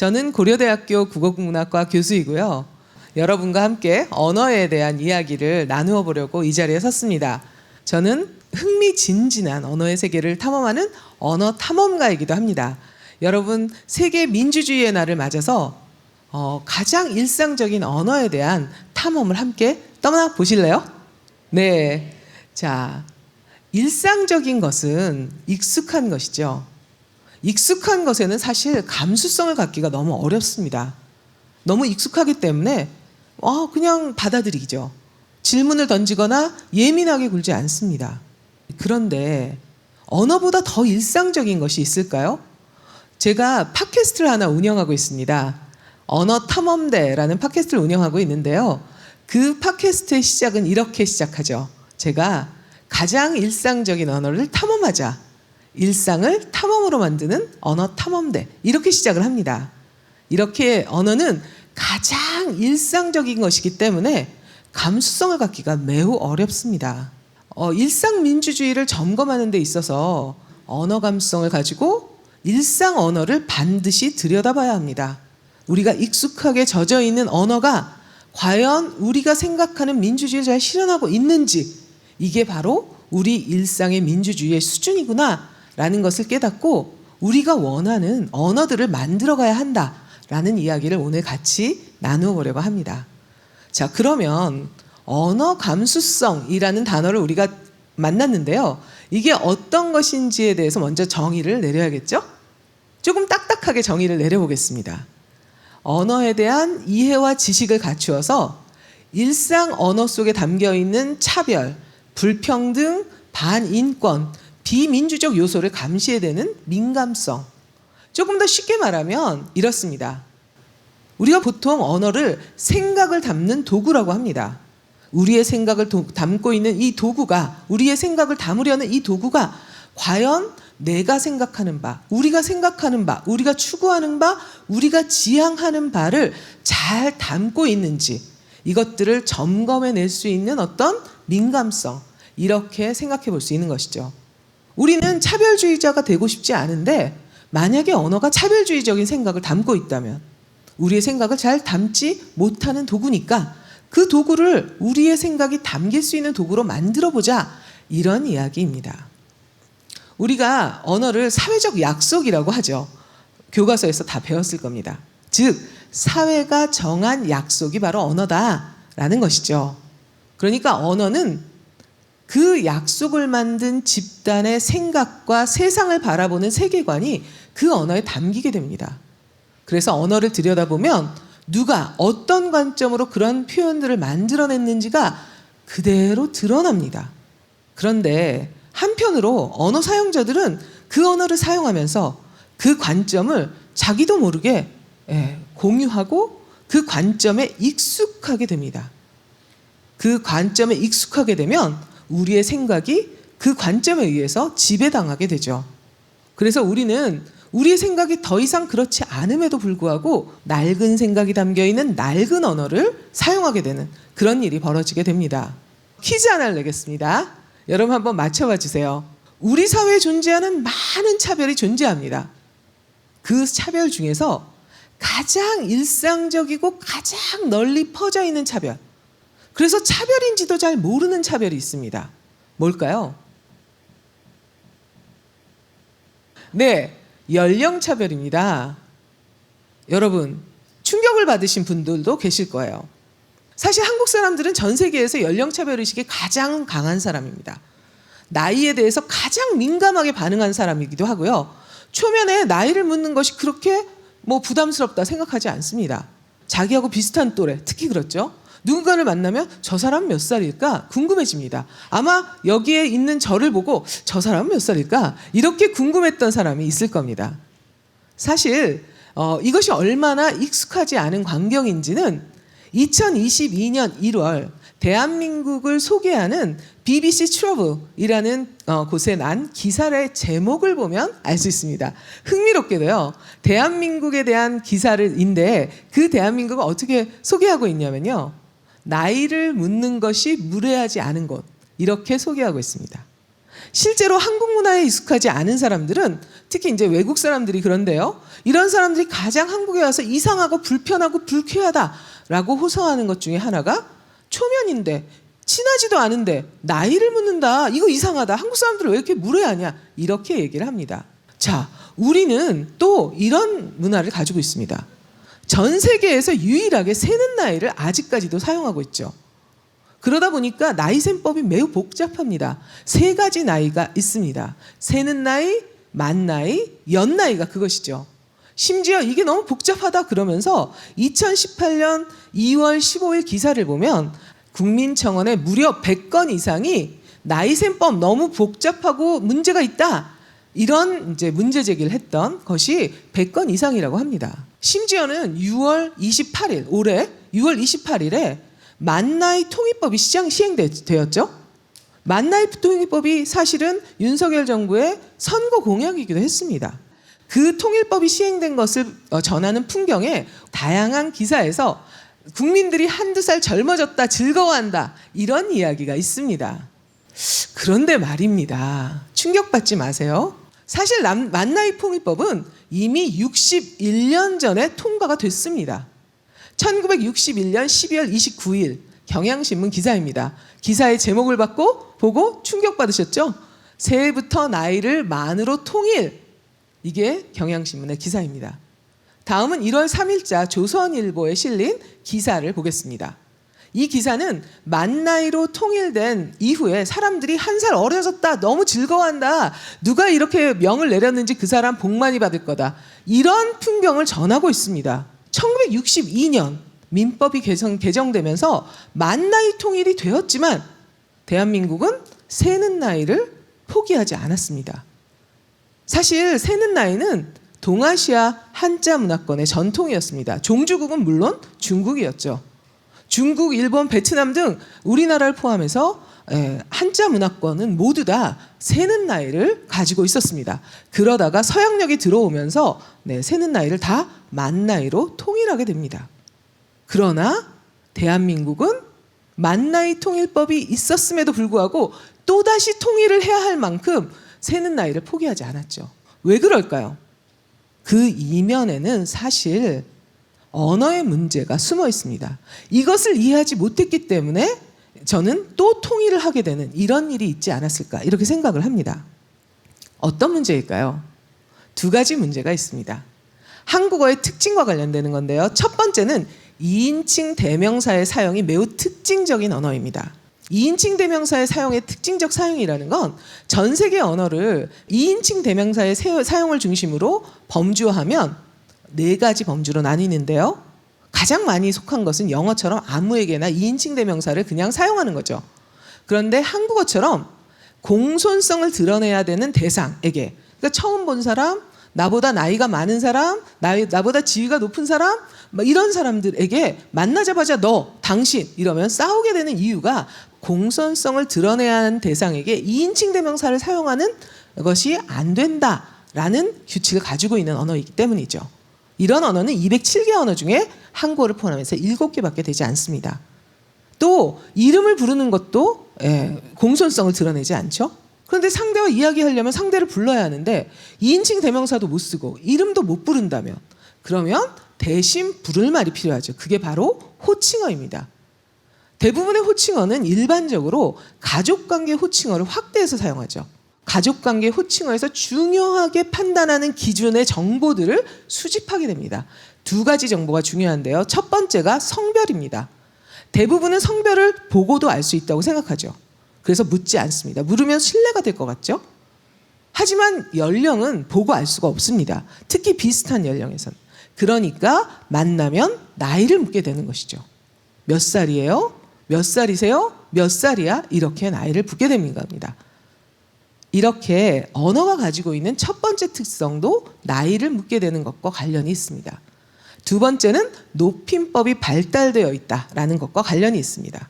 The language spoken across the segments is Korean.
저는 고려대학교 국어국문학과 교수이고요. 여러분과 함께 언어에 대한 이야기를 나누어 보려고 이 자리에 섰습니다. 저는 흥미진진한 언어의 세계를 탐험하는 언어 탐험가이기도 합니다. 여러분, 세계 민주주의의 날을 맞아서 가장 일상적인 언어에 대한 탐험을 함께 떠나보실래요? 네. 자, 일상적인 것은 익숙한 것이죠. 익숙한 것에는 사실 감수성을 갖기가 너무 어렵습니다. 너무 익숙하기 때문에 그냥 받아들이죠. 질문을 던지거나 예민하게 굴지 않습니다. 그런데 언어보다 더 일상적인 것이 있을까요? 제가 팟캐스트를 하나 운영하고 있습니다. 언어탐험대라는 팟캐스트를 운영하고 있는데요. 그 팟캐스트의 시작은 이렇게 시작하죠. 제가 가장 일상적인 언어를 탐험하자. 일상을 탐험으로 만드는 언어탐험대. 이렇게 시작을 합니다. 이렇게 언어는 가장 일상적인 것이기 때문에 감수성을 갖기가 매우 어렵습니다. 일상 민주주의를 점검하는 데 있어서 언어 감수성을 가지고 일상 언어를 반드시 들여다봐야 합니다. 우리가 익숙하게 젖어 있는 언어가 과연 우리가 생각하는 민주주의를 잘 실현하고 있는지, 이게 바로 우리 일상의 민주주의의 수준이구나 라는 것을 깨닫고 우리가 원하는 언어들을 만들어가야 한다라는 이야기를 오늘 같이 나누어 보려고 합니다. 자, 그러면 언어 감수성이라는 단어를 우리가 만났는데요. 이게 어떤 것인지에 대해서 먼저 정의를 내려야겠죠? 조금 딱딱하게 정의를 내려보겠습니다. 언어에 대한 이해와 지식을 갖추어서 일상 언어 속에 담겨있는 차별, 불평등, 반인권, 비민주적 요소를 감시해야 되는 민감성. 조금 더 쉽게 말하면 이렇습니다. 우리가 보통 언어를 생각을 담는 도구라고 합니다. 우리의 생각을 담고 있는 이 도구가, 우리의 생각을 담으려는 이 도구가 과연 내가 생각하는 바, 우리가 생각하는 바, 우리가 추구하는 바, 우리가 지향하는 바를 잘 담고 있는지, 이것들을 점검해낼 수 있는 어떤 민감성, 이렇게 생각해 볼 수 있는 것이죠. 우리는 차별주의자가 되고 싶지 않은데 만약에 언어가 차별주의적인 생각을 담고 있다면 우리의 생각을 잘 담지 못하는 도구니까 그 도구를 우리의 생각이 담길 수 있는 도구로 만들어보자, 이런 이야기입니다. 우리가 언어를 사회적 약속이라고 하죠. 교과서에서 다 배웠을 겁니다. 즉, 사회가 정한 약속이 바로 언어다라는 것이죠. 그러니까 언어는 그 약속을 만든 집단의 생각과 세상을 바라보는 세계관이 그 언어에 담기게 됩니다. 그래서 언어를 들여다보면 누가 어떤 관점으로 그런 표현들을 만들어냈는지가 그대로 드러납니다. 그런데 한편으로 언어 사용자들은 그 언어를 사용하면서 그 관점을 자기도 모르게 공유하고 그 관점에 익숙하게 됩니다. 그 관점에 익숙하게 되면 우리의 생각이 그 관점에 의해서 지배당하게 되죠. 그래서 우리는 우리의 생각이 더 이상 그렇지 않음에도 불구하고 낡은 생각이 담겨있는 낡은 언어를 사용하게 되는 그런 일이 벌어지게 됩니다. 퀴즈 하나를 내겠습니다. 여러분 한번 맞춰봐 주세요. 우리 사회에 존재하는 많은 차별이 존재합니다. 그 차별 중에서 가장 일상적이고 가장 널리 퍼져 있는 차별, 그래서 차별인지도 잘 모르는 차별이 있습니다. 뭘까요? 네, 연령차별입니다. 여러분, 충격을 받으신 분들도 계실 거예요. 사실 한국 사람들은 전 세계에서 연령차별의식이 가장 강한 사람입니다. 나이에 대해서 가장 민감하게 반응하는 사람이기도 하고요. 초면에 나이를 묻는 것이 그렇게 부담스럽다 생각하지 않습니다. 자기하고 비슷한 또래, 특히 그렇죠. 누군가를 만나면 저 사람 몇 살일까 궁금해집니다. 아마 여기에 있는 저를 보고 저 사람 몇 살일까 이렇게 궁금했던 사람이 있을 겁니다. 사실 이것이 얼마나 익숙하지 않은 광경인지는 2022년 1월 대한민국을 소개하는 BBC 트러블이라는 곳에 난 기사의 제목을 보면 알 수 있습니다. 흥미롭게도요, 대한민국에 대한 기사인데 그 대한민국을 어떻게 소개하고 있냐면요, 나이를 묻는 것이 무례하지 않은 곳, 이렇게 소개하고 있습니다. 실제로 한국 문화에 익숙하지 않은 사람들은 특히 이제 외국 사람들이 그런데요. 이런 사람들이 가장 한국에 와서 이상하고 불편하고 불쾌하다라고 호소하는 것 중에 하나가 초면인데 친하지도 않은데 나이를 묻는다. 이거 이상하다. 한국 사람들은 왜 이렇게 무례하냐. 이렇게 얘기를 합니다. 자, 우리는 또 이런 문화를 가지고 있습니다. 전 세계에서 유일하게 세는 나이를 아직까지도 사용하고 있죠. 그러다 보니까 나이셈법이 매우 복잡합니다. 3가지 나이가 있습니다. 세는 나이, 만 나이, 연 나이가 그것이죠. 심지어 이게 너무 복잡하다 그러면서 2018년 2월 15일 기사를 보면 국민청원에 무려 100건 이상이 나이셈법 너무 복잡하고 문제가 있다. 이런 이제 문제 제기를 했던 것이 100건 이상이라고 합니다. 심지어는 6월 28일, 올해 6월 28일에 만나이 통일법이 시행되었죠. 만나이 통일법이 사실은 윤석열 정부의 선거 공약이기도 했습니다. 그 통일법이 시행된 것을 전하는 풍경에 다양한 기사에서 국민들이 한두 살 젊어졌다, 즐거워한다 이런 이야기가 있습니다. 그런데 말입니다. 충격받지 마세요. 사실 만나이 통일법은 이미 61년 전에 통과가 됐습니다. 1961년 12월 29일 경향신문 기사입니다. 기사의 제목을 보고 충격받으셨죠? 새해부터 나이를 만으로 통일. 이게 경향신문의 기사입니다. 다음은 1월 3일자 조선일보에 실린 기사를 보겠습니다. 이 기사는 만 나이로 통일된 이후에 사람들이 1살 어려졌다, 너무 즐거워한다, 누가 이렇게 명을 내렸는지 그 사람 복 많이 받을 거다, 이런 풍경을 전하고 있습니다. 1962년 민법이 개정되면서 만 나이 통일이 되었지만 대한민국은 세는 나이를 포기하지 않았습니다. 사실 세는 나이는 동아시아 한자 문화권의 전통이었습니다. 종주국은 물론 중국이었죠. 중국, 일본, 베트남 등 우리나라를 포함해서 한자 문화권은 모두 다 세는 나이를 가지고 있었습니다. 그러다가 서양력이 들어오면서 세는 나이를 다 만 나이로 통일하게 됩니다. 그러나 대한민국은 만 나이 통일법이 있었음에도 불구하고 또다시 통일을 해야 할 만큼 세는 나이를 포기하지 않았죠. 왜 그럴까요? 그 이면에는 사실 언어의 문제가 숨어 있습니다. 이것을 이해하지 못했기 때문에 저는 또 통일을 하게 되는 이런 일이 있지 않았을까 이렇게 생각을 합니다. 어떤 문제일까요? 2가지 문제가 있습니다. 한국어의 특징과 관련되는 건데요. 첫 번째는 2인칭 대명사의 사용이 매우 특징적인 언어입니다. 2인칭 대명사의 사용의 특징적 사용이라는 건 전 세계 언어를 2인칭 대명사의 사용을 중심으로 범주화하면 4가지 범주로 나뉘는데요. 가장 많이 속한 것은 영어처럼 아무에게나 2인칭 대명사를 그냥 사용하는 거죠. 그런데 한국어처럼 공손성을 드러내야 되는 대상에게, 그러니까 처음 본 사람, 나보다 나이가 많은 사람, 나보다 지위가 높은 사람, 이런 사람들에게 만나자마자 너, 당신 이러면 싸우게 되는 이유가 공손성을 드러내야 하는 대상에게 2인칭 대명사를 사용하는 것이 안 된다라는 규칙을 가지고 있는 언어이기 때문이죠. 이런 언어는 207개 언어 중에 한국어를 포함해서 7개밖에 되지 않습니다. 또 이름을 부르는 것도 공손성을 드러내지 않죠. 그런데 상대와 이야기하려면 상대를 불러야 하는데 2인칭 대명사도 못 쓰고 이름도 못 부른다면 그러면 대신 부를 말이 필요하죠. 그게 바로 호칭어입니다. 대부분의 호칭어는 일반적으로 가족관계 호칭어를 확대해서 사용하죠. 가족관계 호칭어에서 중요하게 판단하는 기준의 정보들을 수집하게 됩니다. 2가지 정보가 중요한데요. 첫 번째가 성별입니다. 대부분은 성별을 보고도 알 수 있다고 생각하죠. 그래서 묻지 않습니다. 물으면 신뢰가 될 것 같죠? 하지만 연령은 보고 알 수가 없습니다. 특히 비슷한 연령에서는. 그러니까 만나면 나이를 묻게 되는 것이죠. 몇 살이에요? 몇 살이세요? 몇 살이야? 이렇게 나이를 묻게 됩니다. 이렇게 언어가 가지고 있는 첫 번째 특성도 나이를 묻게 되는 것과 관련이 있습니다. 2번째는 높임법이 발달되어 있다라는 것과 관련이 있습니다.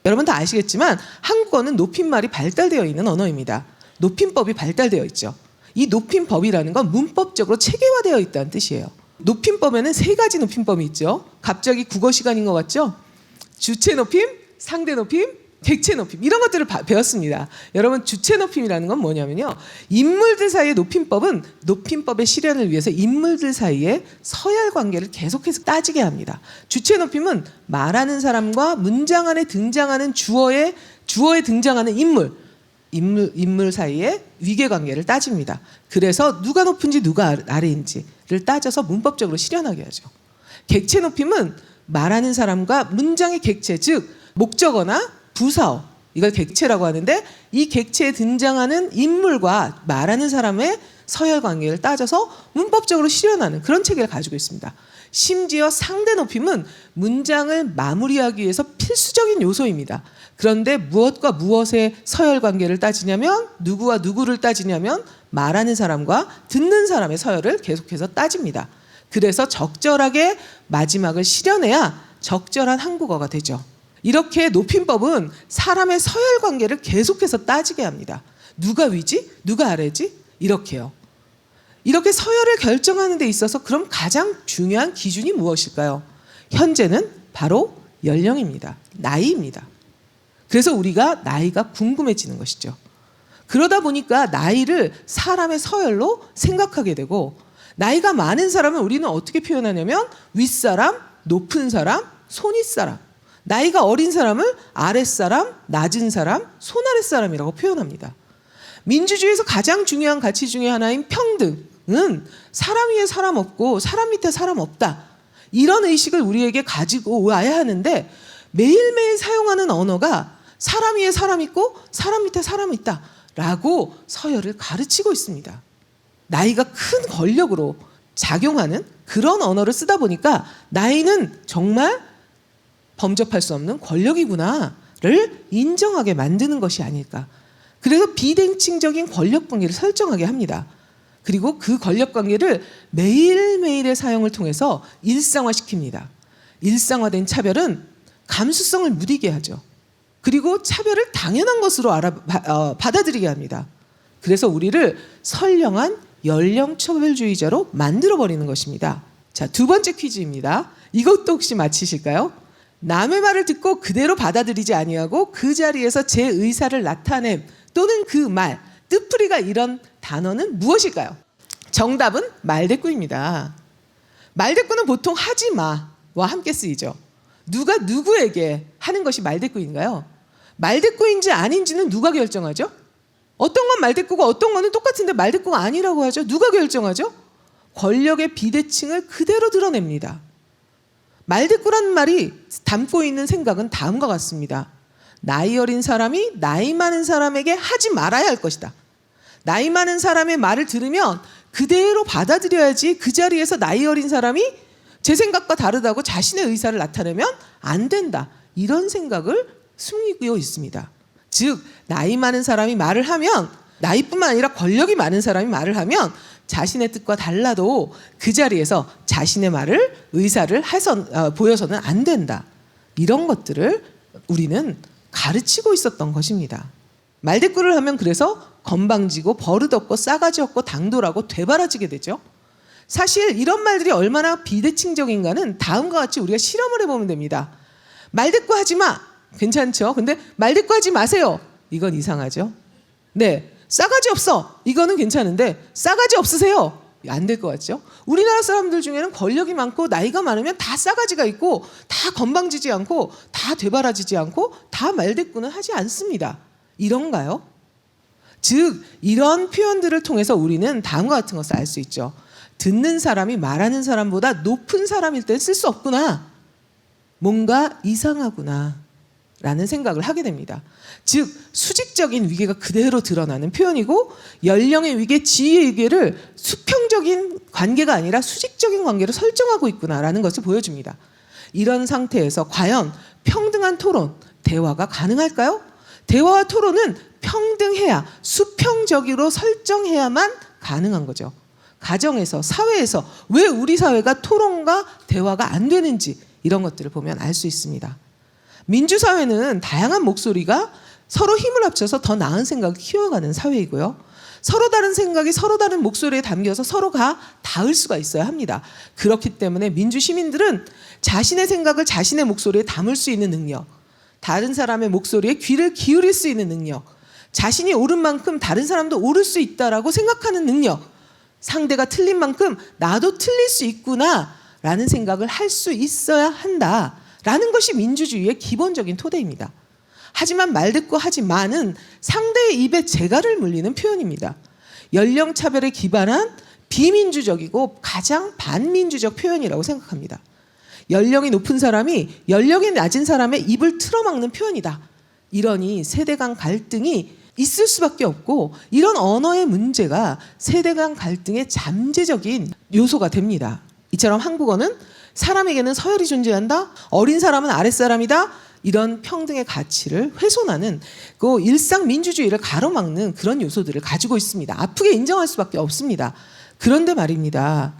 여러분 다 아시겠지만 한국어는 높임말이 발달되어 있는 언어입니다. 높임법이 발달되어 있죠. 이 높임법이라는 건 문법적으로 체계화되어 있다는 뜻이에요. 높임법에는 3가지 높임법이 있죠. 갑자기 국어 시간인 것 같죠? 주체 높임, 상대 높임, 객체 높임 이런 것들을 배웠습니다. 여러분 주체 높임이라는 건 뭐냐면요. 인물들 사이의 높임법은 높임법의 실현을 위해서 인물들 사이의 서열 관계를 계속해서 따지게 합니다. 주체 높임은 말하는 사람과 문장 안에 등장하는 주어에 등장하는 인물 사이의 위계 관계를 따집니다. 그래서 누가 높은지 누가 아래인지를 따져서 문법적으로 실현하게 하죠. 객체 높임은 말하는 사람과 문장의 객체, 즉 목적어나 부사어, 이걸 객체라고 하는데 이 객체에 등장하는 인물과 말하는 사람의 서열 관계를 따져서 문법적으로 실현하는 그런 체계를 가지고 있습니다. 심지어 상대 높임은 문장을 마무리하기 위해서 필수적인 요소입니다. 그런데 무엇과 무엇의 서열 관계를 따지냐면 누구와 누구를 따지냐면 말하는 사람과 듣는 사람의 서열을 계속해서 따집니다. 그래서 적절하게 마지막을 실현해야 적절한 한국어가 되죠. 이렇게 높임법은 사람의 서열 관계를 계속해서 따지게 합니다. 누가 위지? 누가 아래지? 이렇게요. 이렇게 서열을 결정하는 데 있어서 그럼 가장 중요한 기준이 무엇일까요? 현재는 바로 연령입니다. 나이입니다. 그래서 우리가 나이가 궁금해지는 것이죠. 그러다 보니까 나이를 사람의 서열로 생각하게 되고 나이가 많은 사람은 우리는 어떻게 표현하냐면 윗사람, 높은 사람, 손윗사람 나이가 어린 사람을 아랫사람, 낮은 사람, 손아랫사람이라고 표현합니다. 민주주의에서 가장 중요한 가치 중에 하나인 평등은 사람 위에 사람 없고 사람 밑에 사람 없다. 이런 의식을 우리에게 가지고 와야 하는데 매일매일 사용하는 언어가 사람 위에 사람 있고 사람 밑에 사람 있다 라고 서열을 가르치고 있습니다. 나이가 큰 권력으로 작용하는 그런 언어를 쓰다 보니까 나이는 정말 범접할 수 없는 권력이구나를 인정하게 만드는 것이 아닐까. 그래서 비대칭적인 권력관계를 설정하게 합니다. 그리고 그 권력관계를 매일매일의 사용을 통해서 일상화시킵니다. 일상화된 차별은 감수성을 무디게 하죠. 그리고 차별을 당연한 것으로 받아들이게 합니다. 그래서 우리를 선량한 연령차별주의자로 만들어버리는 것입니다. 자, 두 번째 퀴즈입니다. 이것도 혹시 맞히실까요? 남의 말을 듣고 그대로 받아들이지 아니하고 그 자리에서 제 의사를 나타냄 또는 그 말, 뜻풀이가 이런 단어는 무엇일까요? 정답은 말대꾸입니다. 말대꾸는 보통 하지 마와 함께 쓰이죠. 누가 누구에게 하는 것이 말대꾸인가요? 말대꾸인지 아닌지는 누가 결정하죠? 어떤 건 말대꾸고 어떤 거는 똑같은데 말대꾸가 아니라고 하죠. 누가 결정하죠? 권력의 비대칭을 그대로 드러냅니다. 말대꾸라는 말이 담고 있는 생각은 다음과 같습니다. 나이 어린 사람이 나이 많은 사람에게 하지 말아야 할 것이다. 나이 많은 사람의 말을 들으면 그대로 받아들여야지 그 자리에서 나이 어린 사람이 제 생각과 다르다고 자신의 의사를 나타내면 안 된다. 이런 생각을 숨기고 있습니다. 즉 나이 많은 사람이 말을 하면 나이뿐만 아니라 권력이 많은 사람이 말을 하면 자신의 뜻과 달라도 그 자리에서 자신의 말을 의사를 보여서는 안 된다. 이런 것들을 우리는 가르치고 있었던 것입니다. 말대꾸를 하면 그래서 건방지고 버릇없고 싸가지 없고 당돌하고 되바라지게 되죠. 사실 이런 말들이 얼마나 비대칭적인가는 다음과 같이 우리가 실험을 해보면 됩니다. 말대꾸 하지 마. 괜찮죠? 근데 말대꾸 하지 마세요. 이건 이상하죠. 네. 싸가지 없어. 이거는 괜찮은데 싸가지 없으세요. 안 될 것 같죠? 우리나라 사람들 중에는 권력이 많고 나이가 많으면 다 싸가지가 있고 다 건방지지 않고 다 되바라지지 않고 다 말대꾸는 하지 않습니다. 이런가요? 즉 이런 표현들을 통해서 우리는 다음과 같은 것을 알 수 있죠. 듣는 사람이 말하는 사람보다 높은 사람일 때 쓸 수 없구나. 뭔가 이상하구나 라는 생각을 하게 됩니다. 즉 수직적인 위계가 그대로 드러나는 표현이고 연령의 위계, 지위의 위계를 수평적인 관계가 아니라 수직적인 관계로 설정하고 있구나라는 것을 보여줍니다. 이런 상태에서 과연 평등한 토론, 대화가 가능할까요? 대화와 토론은 평등해야 수평적으로 설정해야만 가능한 거죠. 가정에서, 사회에서 왜 우리 사회가 토론과 대화가 안 되는지 이런 것들을 보면 알 수 있습니다. 민주사회는 다양한 목소리가 서로 힘을 합쳐서 더 나은 생각을 키워가는 사회이고요. 서로 다른 생각이 서로 다른 목소리에 담겨서 서로가 닿을 수가 있어야 합니다. 그렇기 때문에 민주 시민들은 자신의 생각을 자신의 목소리에 담을 수 있는 능력, 다른 사람의 목소리에 귀를 기울일 수 있는 능력, 자신이 옳은 만큼 다른 사람도 옳을 수 있다라고 생각하는 능력, 상대가 틀린 만큼 나도 틀릴 수 있구나라는 생각을 할 수 있어야 한다라는 것이 민주주의의 기본적인 토대입니다. 하지만 말 듣고 하지 마는 상대의 입에 재갈을 물리는 표현입니다. 연령 차별에 기반한 비민주적이고 가장 반민주적 표현이라고 생각합니다. 연령이 높은 사람이 연령이 낮은 사람의 입을 틀어막는 표현이다. 이러니 세대 간 갈등이 있을 수밖에 없고, 이런 언어의 문제가 세대 간 갈등의 잠재적인 요소가 됩니다. 이처럼 한국어는 사람에게는 서열이 존재한다, 어린 사람은 아랫사람이다, 이런 평등의 가치를 훼손하는 그 일상 민주주의를 가로막는 그런 요소들을 가지고 있습니다. 아프게 인정할 수밖에 없습니다. 그런데 말입니다,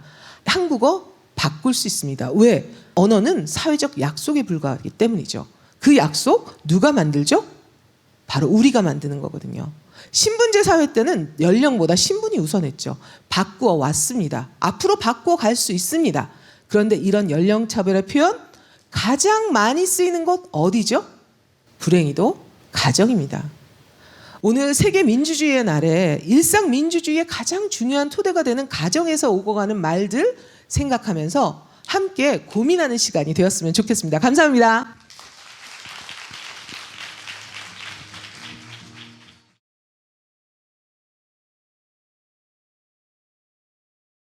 한국어 바꿀 수 있습니다. 왜? 언어는 사회적 약속에 불과하기 때문이죠. 그 약속 누가 만들죠? 바로 우리가 만드는 거거든요. 신분제 사회 때는 연령보다 신분이 우선했죠. 바꾸어 왔습니다. 앞으로 바꾸어 갈 수 있습니다. 그런데 이런 연령차별의 표현 가장 많이 쓰이는 곳 어디죠? 불행히도 가정입니다. 오늘 세계 민주주의의 날에 일상 민주주의의 가장 중요한 토대가 되는 가정에서 오고 가는 말들 생각하면서 함께 고민하는 시간이 되었으면 좋겠습니다. 감사합니다.